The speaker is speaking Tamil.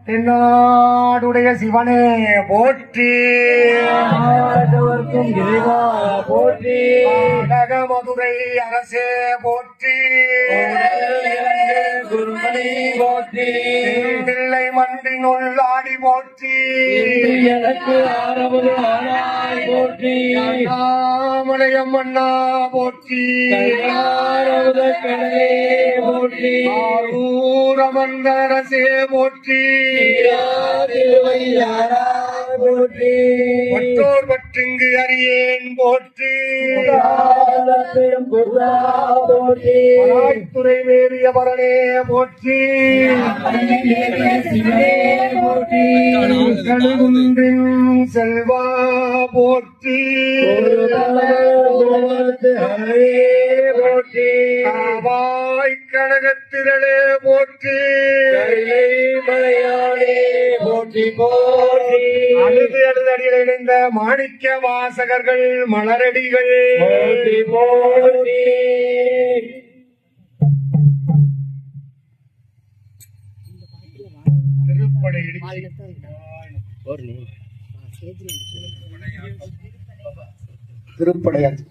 தென்னாடுடைய சிவனே போற்றி, இறைவா போற்றி, மதுரை அரசே போற்றி, குருமணி போற்றி, பிள்ளை மன்றினுள் ஆடி போற்றி, எனக்கு ஆரவது ஆராய் போற்றி, மலையம் மன்னா போற்றி, ஆரவத கடலே போற்றி, ஆரூரமந்த அரசே போற்றி, போற்றி, மற்றோர் பற்றிங்கு அறியேன் போற்றி, போற்றி, துறை வேறிய பரனே போற்றி, போற்றி, கடுகுன்றின் செல்வா போற்றி, போற்றி, காவாய் கனகத்திரளே போற்றி, மலையாளே போற்றி, போற்றி, அழுது அழுது அடியில் இணைந்த மாணிக்க வாசகர்கள் மலரடிகள் போற்றி, போற்றி, திருப்படை திருப்படையாச்சு.